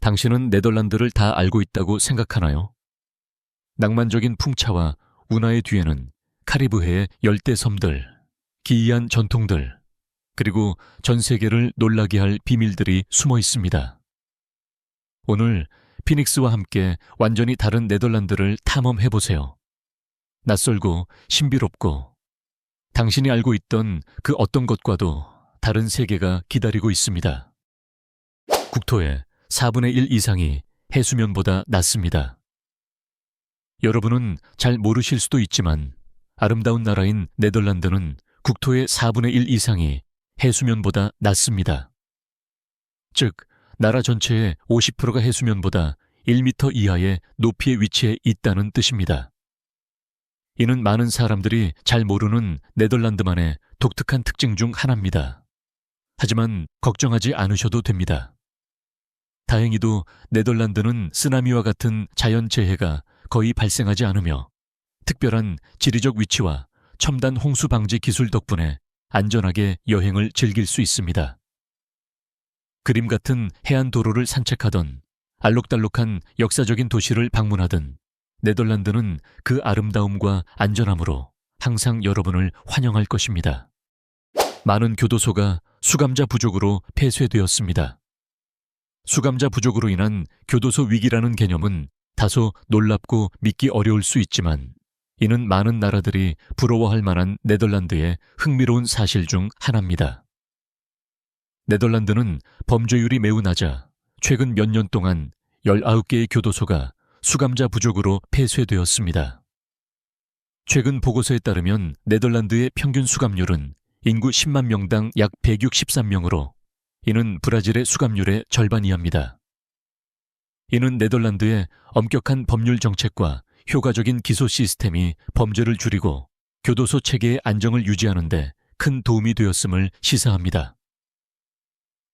당신은 네덜란드를 다 알고 있다고 생각하나요? 낭만적인 풍차와 운하의 뒤에는 카리브해의 열대 섬들, 기이한 전통들, 그리고 전 세계를 놀라게 할 비밀들이 숨어 있습니다. 오늘 피닉스와 함께 완전히 다른 네덜란드를 탐험해보세요. 낯설고 신비롭고 당신이 알고 있던 그 어떤 것과도 다른 세계가 기다리고 있습니다. 국토의 4분의 1 이상이 해수면보다 낮습니다. 여러분은 잘 모르실 수도 있지만 아름다운 나라인 네덜란드는 국토의 4분의 1 이상이 해수면보다 낮습니다. 즉, 나라 전체의 50%가 해수면보다 1m 이하의 높이에 위치해 있다는 뜻입니다. 이는 많은 사람들이 잘 모르는 네덜란드만의 독특한 특징 중 하나입니다. 하지만 걱정하지 않으셔도 됩니다. 다행히도 네덜란드는 쓰나미와 같은 자연재해가 거의 발생하지 않으며 특별한 지리적 위치와 첨단 홍수 방지 기술 덕분에 안전하게 여행을 즐길 수 있습니다. 그림 같은 해안 도로를 산책하던 알록달록한 역사적인 도시를 방문하든 네덜란드는 그 아름다움과 안전함으로 항상 여러분을 환영할 것입니다. 많은 교도소가 수감자 부족으로 폐쇄되었습니다. 수감자 부족으로 인한 교도소 위기라는 개념은 다소 놀랍고 믿기 어려울 수 있지만 이는 많은 나라들이 부러워할 만한 네덜란드의 흥미로운 사실 중 하나입니다. 네덜란드는 범죄율이 매우 낮아 최근 몇 년 동안 19개의 교도소가 수감자 부족으로 폐쇄되었습니다. 최근 보고서에 따르면 네덜란드의 평균 수감률은 인구 10만 명당 약 163명으로 이는 브라질의 수감률의 절반 이하입니다. 이는 네덜란드의 엄격한 법률 정책과 효과적인 기소 시스템이 범죄를 줄이고 교도소 체계의 안정을 유지하는 데 큰 도움이 되었음을 시사합니다.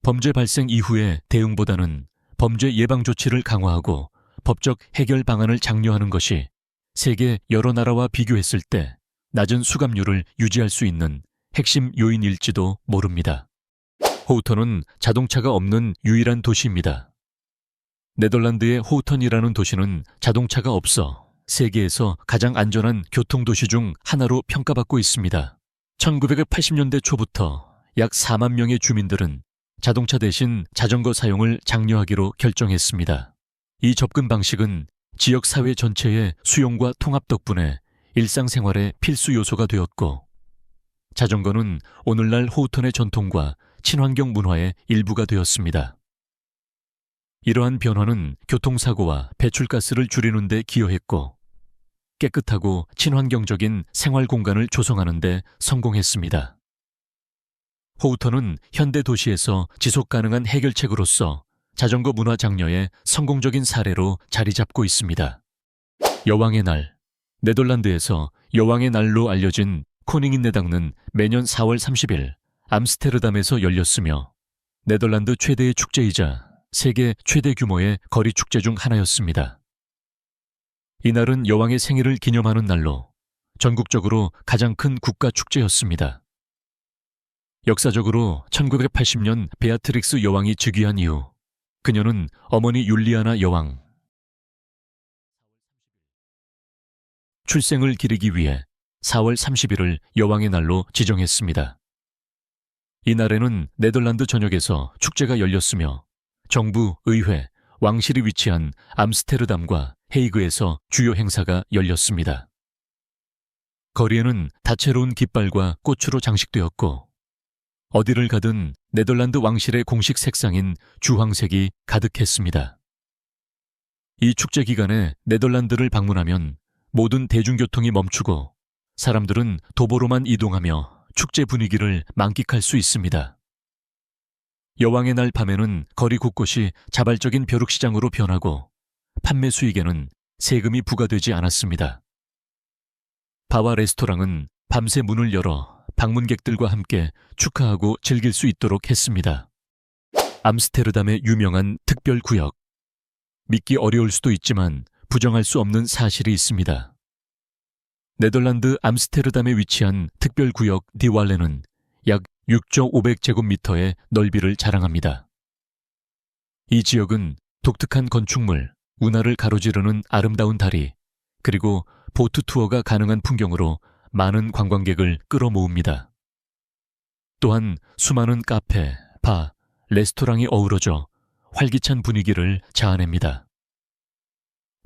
범죄 발생 이후의 대응보다는 범죄 예방 조치를 강화하고 법적 해결 방안을 장려하는 것이 세계 여러 나라와 비교했을 때 낮은 수감률을 유지할 수 있는 핵심 요인일지도 모릅니다. 호우턴은 자동차가 없는 유일한 도시입니다. 네덜란드의 호우턴이라는 도시는 자동차가 없어 세계에서 가장 안전한 교통도시 중 하나로 평가받고 있습니다. 1980년대 초부터 약 4만 명의 주민들은 자동차 대신 자전거 사용을 장려하기로 결정했습니다. 이 접근 방식은 지역 사회 전체의 수용과 통합 덕분에 일상생활의 필수 요소가 되었고 자전거는 오늘날 호우턴의 전통과 친환경 문화의 일부가 되었습니다. 이러한 변화는 교통사고와 배출가스를 줄이는 데 기여했고 깨끗하고 친환경적인 생활 공간을 조성하는 데 성공했습니다. 호우턴은 현대 도시에서 지속 가능한 해결책으로서 자전거 문화 장려의 성공적인 사례로 자리 잡고 있습니다. 여왕의 날, 네덜란드에서 여왕의 날로 알려진 코닝인네당은 매년 4월 30일 암스테르담에서 열렸으며 네덜란드 최대의 축제이자 세계 최대 규모의 거리 축제 중 하나였습니다. 이날은 여왕의 생일을 기념하는 날로 전국적으로 가장 큰 국가 축제였습니다. 역사적으로 1980년 베아트릭스 여왕이 즉위한 이후 그녀는 어머니 율리아나 여왕 출생을 기리기 위해 4월 30일을 여왕의 날로 지정했습니다. 이날에는 네덜란드 전역에서 축제가 열렸으며 정부, 의회, 왕실이 위치한 암스테르담과 헤이그에서 주요 행사가 열렸습니다. 거리에는 다채로운 깃발과 꽃으로 장식되었고 어디를 가든 네덜란드 왕실의 공식 색상인 주황색이 가득했습니다. 이 축제 기간에 네덜란드를 방문하면 모든 대중교통이 멈추고 사람들은 도보로만 이동하며 축제 분위기를 만끽할 수 있습니다. 여왕의 날 밤에는 거리 곳곳이 자발적인 벼룩시장으로 변하고 판매 수익에는 세금이 부과되지 않았습니다. 바와 레스토랑은 밤새 문을 열어 방문객들과 함께 축하하고 즐길 수 있도록 했습니다. 암스테르담의 유명한 특별구역. 믿기 어려울 수도 있지만 부정할 수 없는 사실이 있습니다. 네덜란드 암스테르담에 위치한 특별구역 디왈레는 약 6.5제곱미터의 넓이를 자랑합니다. 이 지역은 독특한 건축물, 운하를 가로지르는 아름다운 다리, 그리고 보트 투어가 가능한 풍경으로 많은 관광객을 끌어모읍니다. 또한 수많은 카페, 바, 레스토랑이 어우러져 활기찬 분위기를 자아냅니다.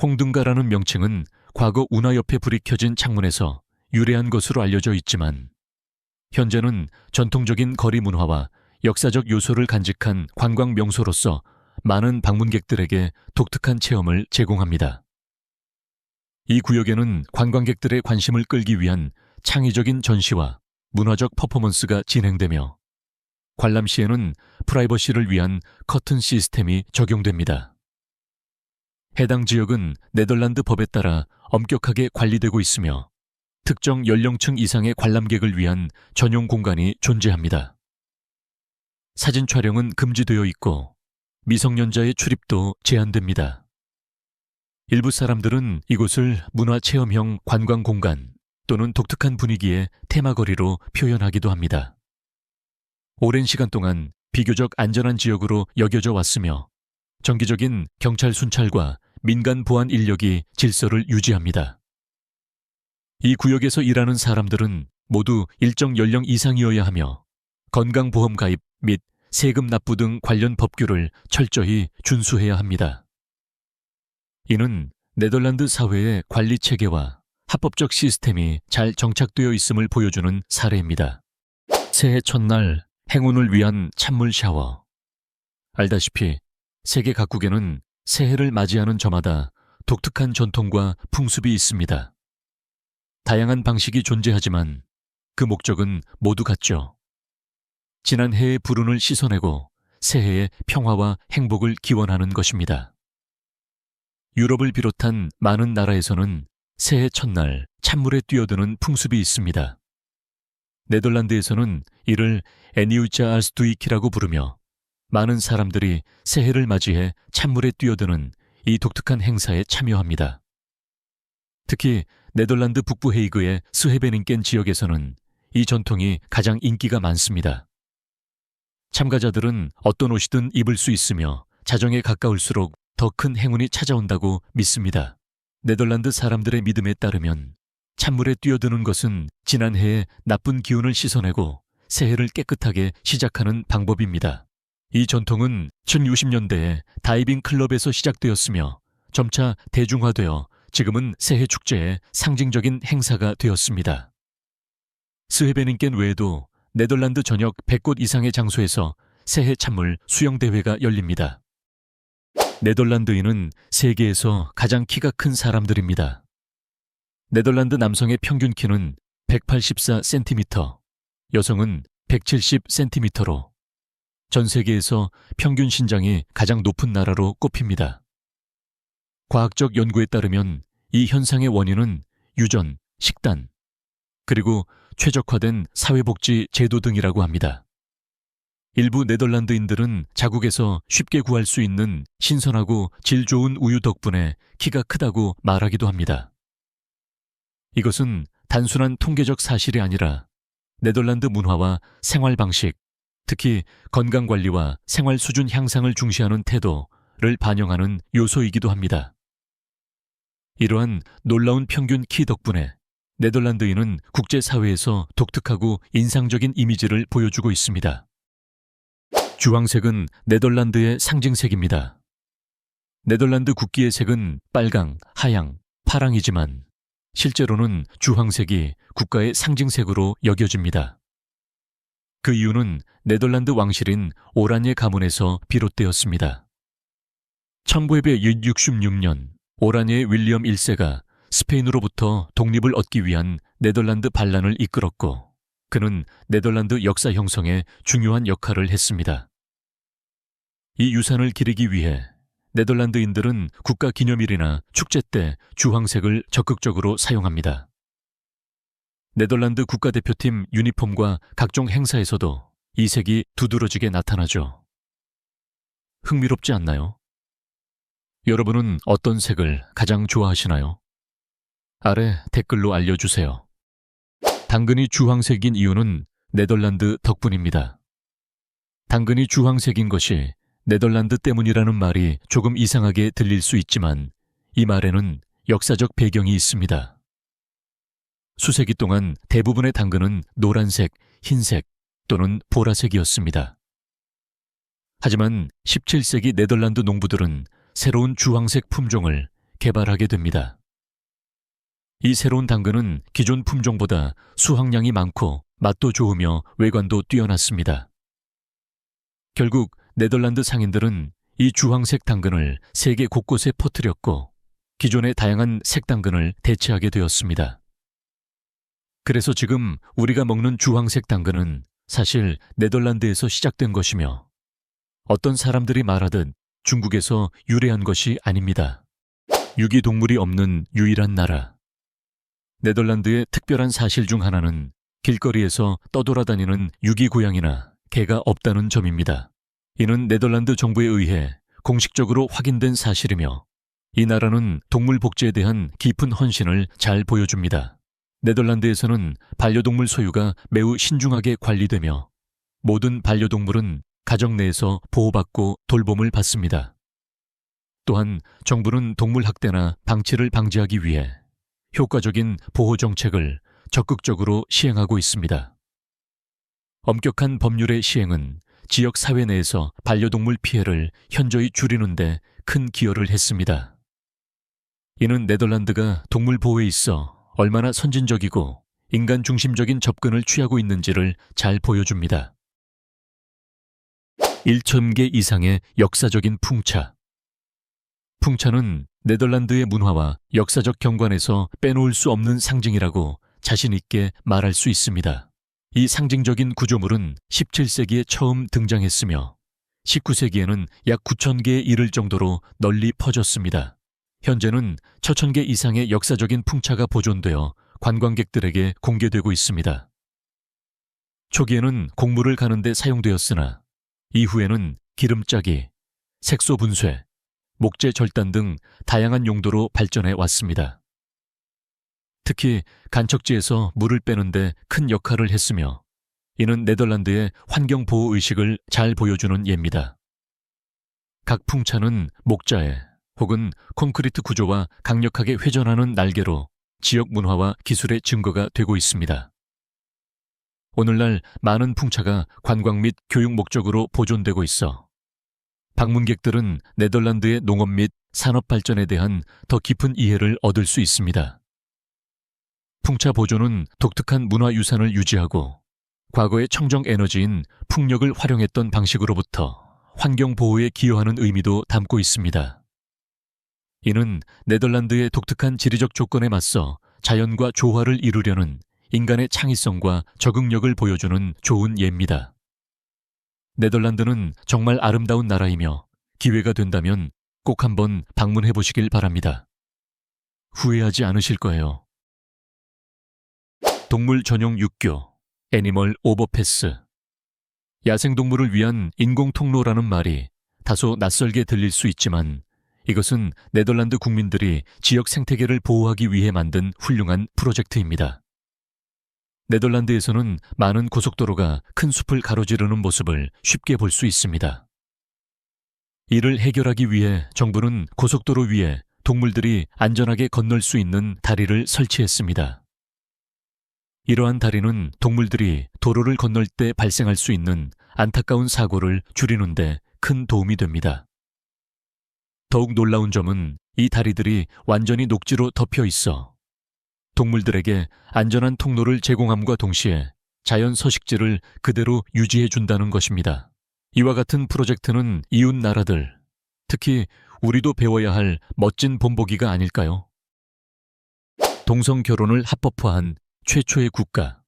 홍등가라는 명칭은 과거 운하 옆에 불이 켜진 창문에서 유래한 것으로 알려져 있지만 현재는 전통적인 거리 문화와 역사적 요소를 간직한 관광 명소로서 많은 방문객들에게 독특한 체험을 제공합니다. 이 구역에는 관광객들의 관심을 끌기 위한 창의적인 전시와 문화적 퍼포먼스가 진행되며 관람 시에는 프라이버시를 위한 커튼 시스템이 적용됩니다. 해당 지역은 네덜란드 법에 따라 엄격하게 관리되고 있으며 특정 연령층 이상의 관람객을 위한 전용 공간이 존재합니다. 사진 촬영은 금지되어 있고 미성년자의 출입도 제한됩니다. 일부 사람들은 이곳을 문화체험형 관광 공간 또는 독특한 분위기의 테마거리로 표현하기도 합니다. 오랜 시간 동안 비교적 안전한 지역으로 여겨져 왔으며 정기적인 경찰 순찰과 민간 보안 인력이 질서를 유지합니다. 이 구역에서 일하는 사람들은 모두 일정 연령 이상이어야 하며 건강보험 가입 및 세금 납부 등 관련 법규를 철저히 준수해야 합니다. 이는 네덜란드 사회의 관리 체계와 합법적 시스템이 잘 정착되어 있음을 보여주는 사례입니다. 새해 첫날 행운을 위한 찬물 샤워. 알다시피 세계 각국에는 새해를 맞이하는 저마다 독특한 전통과 풍습이 있습니다. 다양한 방식이 존재하지만 그 목적은 모두 같죠. 지난 해의 불운을 씻어내고 새해의 평화와 행복을 기원하는 것입니다. 유럽을 비롯한 많은 나라에서는 새해 첫날 찬물에 뛰어드는 풍습이 있습니다. 네덜란드에서는 이를 에니우자 알스두이키라고 부르며 많은 사람들이 새해를 맞이해 찬물에 뛰어드는 이 독특한 행사에 참여합니다. 특히 네덜란드 북부 헤이그의 스헤베닌겐 지역에서는 이 전통이 가장 인기가 많습니다. 참가자들은 어떤 옷이든 입을 수 있으며 자정에 가까울수록 더 큰 행운이 찾아온다고 믿습니다. 네덜란드 사람들의 믿음에 따르면 찬물에 뛰어드는 것은 지난 해의 나쁜 기운을 씻어내고 새해를 깨끗하게 시작하는 방법입니다. 이 전통은 1960년대에 다이빙 클럽에서 시작되었으며 점차 대중화되어 지금은 새해 축제의 상징적인 행사가 되었습니다. 스헤베닌겐 외에도 네덜란드 전역 100곳 이상의 장소에서 새해 찬물 수영대회가 열립니다. 네덜란드인은 세계에서 가장 키가 큰 사람들입니다. 네덜란드 남성의 평균 키는 184cm, 여성은 170cm로 전 세계에서 평균 신장이 가장 높은 나라로 꼽힙니다. 과학적 연구에 따르면 이 현상의 원인은 유전, 식단, 그리고 최적화된 사회복지 제도 등이라고 합니다. 일부 네덜란드인들은 자국에서 쉽게 구할 수 있는 신선하고 질 좋은 우유 덕분에 키가 크다고 말하기도 합니다. 이것은 단순한 통계적 사실이 아니라 네덜란드 문화와 생활 방식, 특히 건강관리와 생활 수준 향상을 중시하는 태도를 반영하는 요소이기도 합니다. 이러한 놀라운 평균 키 덕분에 네덜란드인은 국제사회에서 독특하고 인상적인 이미지를 보여주고 있습니다. 주황색은 네덜란드의 상징색입니다. 네덜란드 국기의 색은 빨강, 하양, 파랑이지만 실제로는 주황색이 국가의 상징색으로 여겨집니다. 그 이유는 네덜란드 왕실인 오란예 가문에서 비롯되었습니다. 1966년 오란예 윌리엄 1세가 스페인으로부터 독립을 얻기 위한 네덜란드 반란을 이끌었고 그는 네덜란드 역사 형성에 중요한 역할을 했습니다. 이 유산을 기리기 위해 네덜란드인들은 국가 기념일이나 축제 때 주황색을 적극적으로 사용합니다. 네덜란드 국가대표팀 유니폼과 각종 행사에서도 이 색이 두드러지게 나타나죠. 흥미롭지 않나요? 여러분은 어떤 색을 가장 좋아하시나요? 아래 댓글로 알려주세요. 당근이 주황색인 이유는 네덜란드 덕분입니다. 당근이 주황색인 것이 네덜란드 때문이라는 말이 조금 이상하게 들릴 수 있지만 이 말에는 역사적 배경이 있습니다. 수세기 동안 대부분의 당근은 노란색, 흰색 또는 보라색이었습니다. 하지만 17세기 네덜란드 농부들은 새로운 주황색 품종을 개발하게 됩니다. 이 새로운 당근은 기존 품종보다 수확량이 많고 맛도 좋으며 외관도 뛰어났습니다. 결국 네덜란드 상인들은 이 주황색 당근을 세계 곳곳에 퍼뜨렸고 기존의 다양한 색 당근을 대체하게 되었습니다. 그래서 지금 우리가 먹는 주황색 당근은 사실 네덜란드에서 시작된 것이며 어떤 사람들이 말하듯 중국에서 유래한 것이 아닙니다. 유기동물이 없는 유일한 나라. 네덜란드의 특별한 사실 중 하나는 길거리에서 떠돌아다니는 유기고양이나 개가 없다는 점입니다. 이는 네덜란드 정부에 의해 공식적으로 확인된 사실이며 이 나라는 동물 복지에 대한 깊은 헌신을 잘 보여줍니다. 네덜란드에서는 반려동물 소유가 매우 신중하게 관리되며 모든 반려동물은 가정 내에서 보호받고 돌봄을 받습니다. 또한 정부는 동물 학대나 방치를 방지하기 위해 효과적인 보호 정책을 적극적으로 시행하고 있습니다. 엄격한 법률의 시행은 지역 사회 내에서 반려동물 피해를 현저히 줄이는 데 큰 기여를 했습니다. 이는 네덜란드가 동물 보호에 있어 얼마나 선진적이고 인간 중심적인 접근을 취하고 있는지를 잘 보여줍니다. 1,000개 이상의 역사적인 풍차. 풍차는 네덜란드의 문화와 역사적 경관에서 빼놓을 수 없는 상징이라고 자신 있게 말할 수 있습니다. 이 상징적인 구조물은 17세기에 처음 등장했으며 19세기에는 약 9,000개에 이를 정도로 널리 퍼졌습니다. 현재는 1,000개 이상의 역사적인 풍차가 보존되어 관광객들에게 공개되고 있습니다. 초기에는 곡물을 가는 데 사용되었으나 이후에는 기름짜기, 색소 분쇄, 목재 절단 등 다양한 용도로 발전해 왔습니다. 특히 간척지에서 물을 빼는데 큰 역할을 했으며 이는 네덜란드의 환경보호 의식을 잘 보여주는 예입니다. 각 풍차는 목자에 혹은 콘크리트 구조와 강력하게 회전하는 날개로 지역 문화와 기술의 증거가 되고 있습니다. 오늘날 많은 풍차가 관광 및 교육 목적으로 보존되고 있어 방문객들은 네덜란드의 농업 및 산업 발전에 대한 더 깊은 이해를 얻을 수 있습니다. 풍차 보존은 독특한 문화유산을 유지하고 과거의 청정 에너지인 풍력을 활용했던 방식으로부터 환경 보호에 기여하는 의미도 담고 있습니다. 이는 네덜란드의 독특한 지리적 조건에 맞서 자연과 조화를 이루려는 인간의 창의성과 적응력을 보여주는 좋은 예입니다. 네덜란드는 정말 아름다운 나라이며 기회가 된다면 꼭 한번 방문해 보시길 바랍니다. 후회하지 않으실 거예요. 동물 전용 육교, 애니멀 오버패스. 야생동물을 위한 인공통로라는 말이 다소 낯설게 들릴 수 있지만 이것은 네덜란드 국민들이 지역 생태계를 보호하기 위해 만든 훌륭한 프로젝트입니다. 네덜란드에서는 많은 고속도로가 큰 숲을 가로지르는 모습을 쉽게 볼 수 있습니다. 이를 해결하기 위해 정부는 고속도로 위에 동물들이 안전하게 건널 수 있는 다리를 설치했습니다. 이러한 다리는 동물들이 도로를 건널 때 발생할 수 있는 안타까운 사고를 줄이는 데 큰 도움이 됩니다. 더욱 놀라운 점은 이 다리들이 완전히 녹지로 덮여 있어 동물들에게 안전한 통로를 제공함과 동시에 자연 서식지를 그대로 유지해 준다는 것입니다. 이와 같은 프로젝트는 이웃 나라들, 특히 우리도 배워야 할 멋진 본보기가 아닐까요? 동성 결혼을 합법화한 최초의 국가.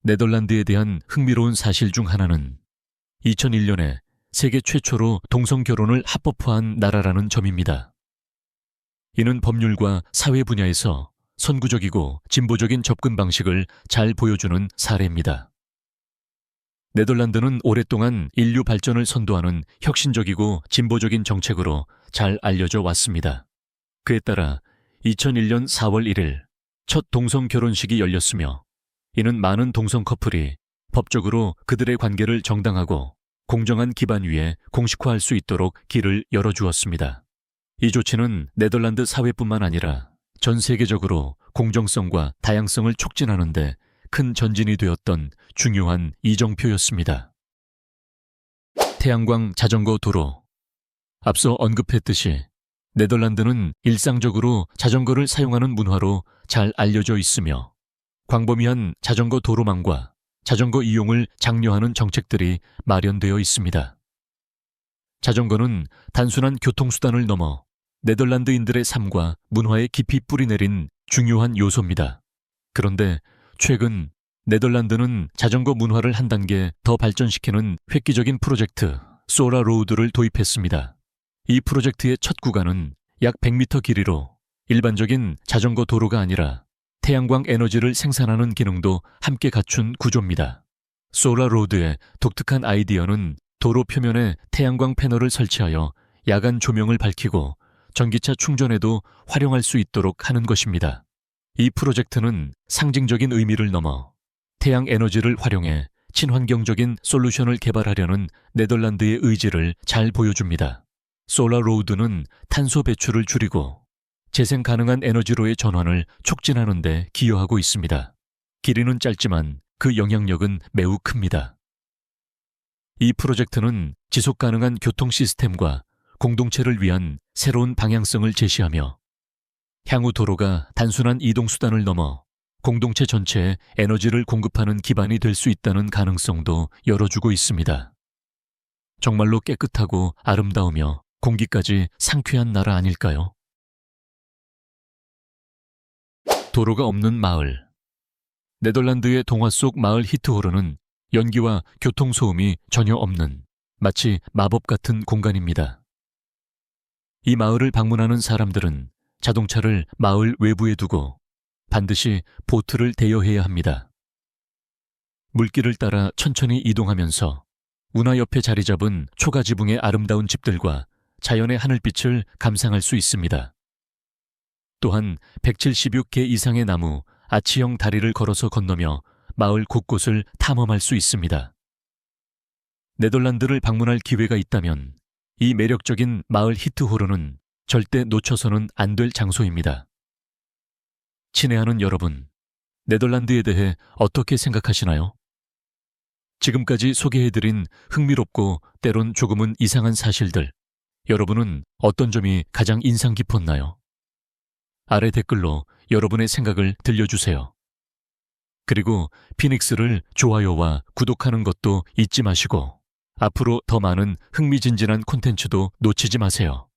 네덜란드에 대한 흥미로운 사실 중 하나는 2001년에 세계 최초로 동성 결혼을 합법화한 나라라는 점입니다. 이는 법률과 사회 분야에서 선구적이고 진보적인 접근 방식을 잘 보여주는 사례입니다. 네덜란드는 오랫동안 인류 발전을 선도하는 혁신적이고 진보적인 정책으로 잘 알려져 왔습니다. 그에 따라 2001년 4월 1일 첫 동성 결혼식이 열렸으며 이는 많은 동성 커플이 법적으로 그들의 관계를 정당하고 공정한 기반 위에 공식화할 수 있도록 길을 열어주었습니다. 이 조치는 네덜란드 사회뿐만 아니라 전 세계적으로 공정성과 다양성을 촉진하는 데 큰 전진이 되었던 중요한 이정표였습니다. 태양광 자전거 도로. 앞서 언급했듯이 네덜란드는 일상적으로 자전거를 사용하는 문화로 잘 알려져 있으며 광범위한 자전거 도로망과 자전거 이용을 장려하는 정책들이 마련되어 있습니다. 자전거는 단순한 교통수단을 넘어 네덜란드인들의 삶과 문화에 깊이 뿌리내린 중요한 요소입니다. 그런데 최근 네덜란드는 자전거 문화를 한 단계 더 발전시키는 획기적인 프로젝트 소라 로우드를 도입했습니다. 이 프로젝트의 첫 구간은 약 100m 길이로 일반적인 자전거 도로가 아니라 태양광 에너지를 생산하는 기능도 함께 갖춘 구조입니다. 소라 로드의 독특한 아이디어는 도로 표면에 태양광 패널을 설치하여 야간 조명을 밝히고 전기차 충전에도 활용할 수 있도록 하는 것입니다. 이 프로젝트는 상징적인 의미를 넘어 태양 에너지를 활용해 친환경적인 솔루션을 개발하려는 네덜란드의 의지를 잘 보여줍니다. 소라 로우드는 탄소 배출을 줄이고 재생 가능한 에너지로의 전환을 촉진하는 데 기여하고 있습니다. 길이는 짧지만 그 영향력은 매우 큽니다. 이 프로젝트는 지속 가능한 교통 시스템과 공동체를 위한 새로운 방향성을 제시하며 향후 도로가 단순한 이동수단을 넘어 공동체 전체에 에너지를 공급하는 기반이 될 수 있다는 가능성도 열어주고 있습니다. 정말로 깨끗하고 아름다우며 공기까지 상쾌한 나라 아닐까요? 도로가 없는 마을. 네덜란드의 동화 속 마을 히트호르는 연기와 교통소음이 전혀 없는 마치 마법 같은 공간입니다. 이 마을을 방문하는 사람들은 자동차를 마을 외부에 두고 반드시 보트를 대여해야 합니다. 물길을 따라 천천히 이동하면서 운하 옆에 자리 잡은 초가지붕의 아름다운 집들과 자연의 하늘빛을 감상할 수 있습니다. 또한 176개 이상의 나무, 아치형 다리를 걸어서 건너며 마을 곳곳을 탐험할 수 있습니다. 네덜란드를 방문할 기회가 있다면 이 매력적인 마을 히트호르는 절대 놓쳐서는 안 될 장소입니다. 친애하는 여러분, 네덜란드에 대해 어떻게 생각하시나요? 지금까지 소개해드린 흥미롭고 때론 조금은 이상한 사실들, 여러분은 어떤 점이 가장 인상 깊었나요? 아래 댓글로 여러분의 생각을 들려주세요. 그리고 피닉스를 좋아요와 구독하는 것도 잊지 마시고 앞으로 더 많은 흥미진진한 콘텐츠도 놓치지 마세요.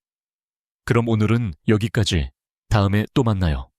그럼 오늘은 여기까지. 다음에 또 만나요.